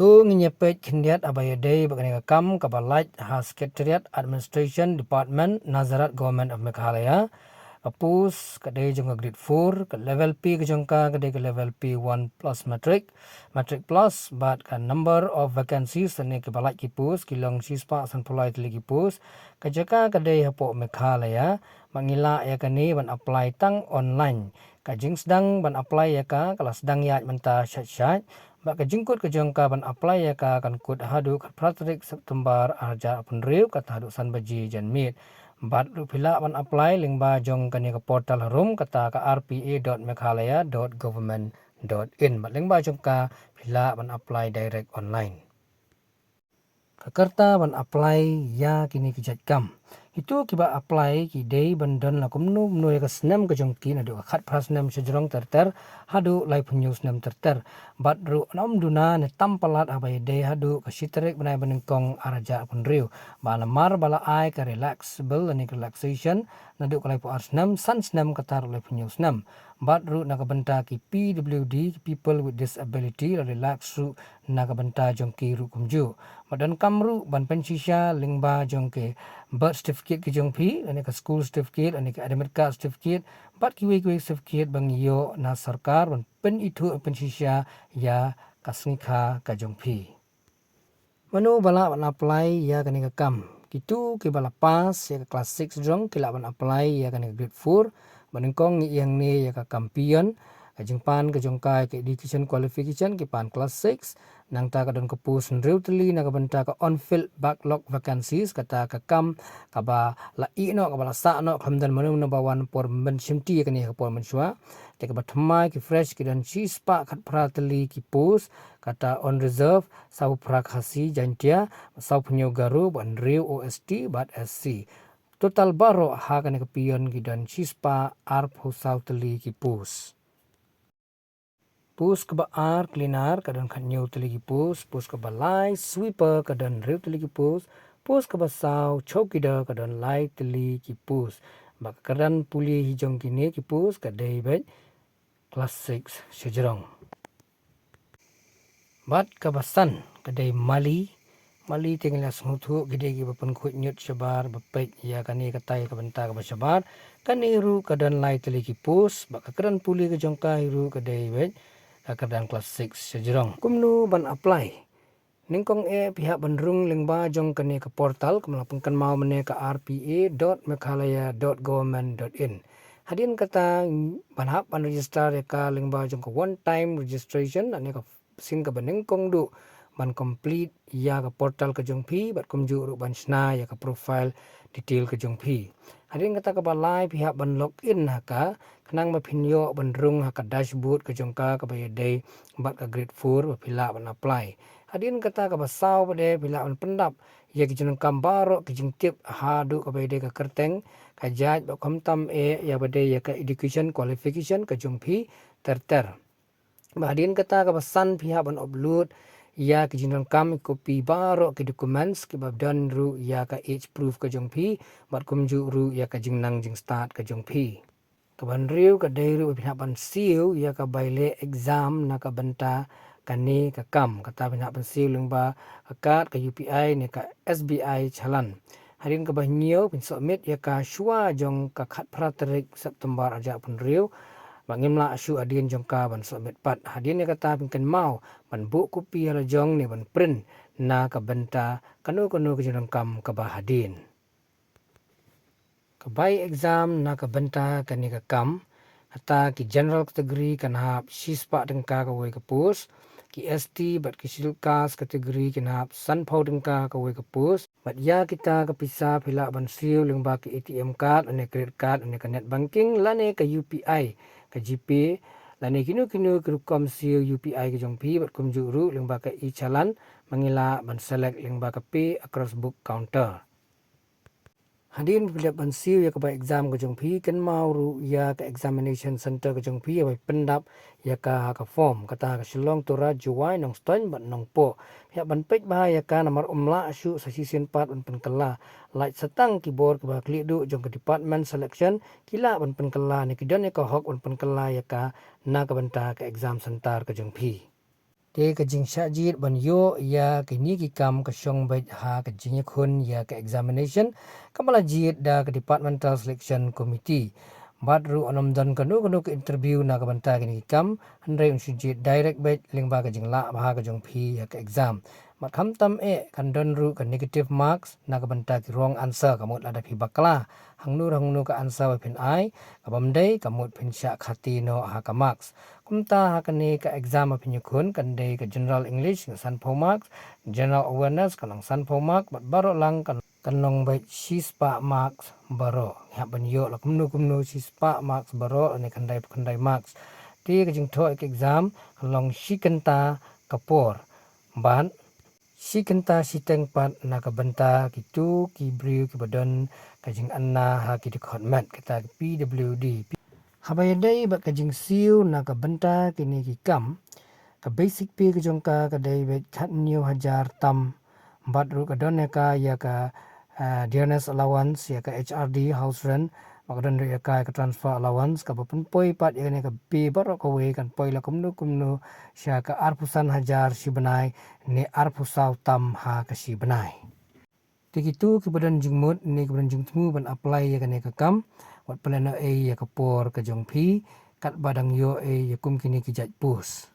Tu nginyepet kindiat abayadei bagani kam kabalait has Secretariat Administration Department Nazarat Government of Meghalaya. Kapus kadai jongka grade 4 ke level P ke jongka kadai ke level P1 plus matric plus but kan number of vacancies ne ke balai kipus kilong sispa san pulai tili kipus kajaka kadai hapo Meghalaya mangila ya kani ban apply tang online kajing sedang ban apply ya ka kalau sedang ya menta syat bak kajingkut ke jongka ban apply ya ka kan kut hadu kat pratrik September arja penriu kat hadu san baji jan mit bat rupila ban apply lingba jong kani ke portal room kata ke rpa.meghalaya.government.in bat lingba jong ka pila ban apply direct online kakarta ban apply ya kini kijat kam itu kiba apply ki day bandon la kumnu mnu ya snam ke jongki na do khat prasnam sejrong terter hadu live news nam terter bat ru nam duna ne tampalat abai day hadu ke sitrik banai benengkong araja punriu bala mar bala ai ke relaxable ni relaxation na do live arsnam sansnam katar live news nam bat ru na benta ki PWD people with disability relax ru na benta jongki ru kumju badan kamru ban pensisha lingba jongke birth certificate ke jongpi ane ka school certificate ane ka academic card certificate bat ki we certificate bang yo na sarkar ban pen itu pensisha ya kasnika ka jongpi manu bala ban apply ya kani ka kam kitu ke bala pass ya ka class 6 jong kila ban apply ya kani grade 4 banengkong yang ni ya ka kampion kajingpan kajongkai ke education qualification ki pan class 6 nang ta ka don kapus reutli na ka benta ka on field backlog vacancies kata ka kam ka ba la i no ka ba la sa no khamdan manu no bawan por men simti ka ni ka por mensua te ka ba thamai ki fresh ki dan chi spa khat pratli ki pus kata on reserve sau prakhasi jantia sau punyo garu ban riu ost bat sc total baro ha ka ni ka pion ki dan chi spa arp sau tli ki pus pus ke baar cleaner kadang kan new teligi pus ke balai sweeper kadang rew teligi pus ke basau chokida kadang lai teligi pus bak kadang puli hijong kini ki pus kadai bet class 6 sejrong bat kabasan kadai mali tinggal smutu gede gi bapan khut nyut shabar bapek ya kani katai ka benta ka shabar kani ru kadang lai teligi pus bak kadang puli ke jongka ru kadai bet kadang kelas 6 sejrong kumnu ban apply ningkong pihak bandrung lingba jong kani ke portal kemelapun kan mau mene ke rpa.meghalaya.government.in hadin kata ban hap ban register ya ka lingba jong ke one time registration ane ka sin ke beningkong du ban complete ya ke portal ke jong pi bat kumju ru ban sna ya ke profile detail ke jong pi hadin kata ke balai pihak ban login haka kenang mapinyo bandrung haka dashboard ke jongka ke bayadai bat ke grade 4 pila ban apply hadin kata ke basau pada pila ban pendap ya ke jeneng kambaro ke jingtip hadu ke bayadai ke kerteng ke jaj ba komtam ya badai ya ke education qualification ke jongpi terter hadin kata ke basan pihak ban upload ya ke jeneng kam kopi baro ke documents ke babdan ru ya ke age proof ke jongpi bat kumju ru ya ke jengnang jing start ke jongpi kaban riu ka dairu pihak ban siu ya ka baile exam na ka benta kani ka kam kata pihak ban siu lengba akat ka UPI ne ka SBI chalan harin ka banyo pin submit ya ka shua jong ka khat pratrik September aja pun riu bangimla asu adin jong ka ban submit pat hadin ya kata pin kan mau ban bu kopi ala jong ne ban print na ka benta kanu ke jeneng kam ka bahadin kebai exam na ka benta kani ka kam hata ki general category kan hap sispa dengka ka wei ka pus ki ST bat ki silkas category kan hap sanpau dengka ka wei ka pus bat ya kita ka pisa pila ban siu lengba ki ATM card ane credit card ane ka net banking lane ka UPI ka GP lane kinu kerukom siu UPI ka jongpi bat kumju ru lengba ka e-chalan mangila ban select lengba ka pay across book counter hadin bila ban siu ya ka ba exam ka jongpi kan mau ru ya ka examination center ka jongpi ya ba pendap ya ka form kata ka silong tora juai nong ston bat nong po ya ban pek ba ya ka nomor umla asu sasisen pat ban penkala light setang keyboard ka ba klik du jong ka department selection kila ban penkala ni kidan ya ka hok ban penkala ya ka na ka benta ka exam center ka jongpi Te kajing syajit ban yo ya kini kikam kasyong bait ha kajing yakun ya ke examination kamala jit da ke departmental selection committee. Badru onom dan kanu ke interview na kabanta kini kikam handai unsujit direct bait lingba kajing la bah kajong pi ya ke exam. Mat kham tam kan don ru ke negative marks na kabanta ki wrong answer kamut ada pi bakla. Hangnu ka answer pin ai kabamdai kamut pin syak khati no ha ka marks. Kumta hakani ka exam pinyukun kan day ka general english ka san marks, general awareness kanang san marks, but baro lang kanong bait sispa marks baro. Ya banyo la kumnu sispa marks baro ani kandai marks. Ti ka jing to exam long shikenta kapor. Ban shikenta siteng pat na kabanta kitu kibriu kibadon kajing anna ha kidikot mat kita PWD. Habayadai bat kajing siu na ka benta kini kikam ka basic pi kajong ka kadai bet khat new hajar tam bat ru ka don ka ya ka dearness allowance ya ka HRD house rent makadon ru ya ka transfer allowance ka pun poi pat ya ka pi bat ka we kan poi la kumnu sya ka arpusan hajar si benai ni arpusau tam ha ka si benai. Tikitu kemudian jingmut ni kemudian jingtmu ban apply ya kan ka kam wat pelana ya kapor ka jong pi kat badang yo ya kum kini kijat pus.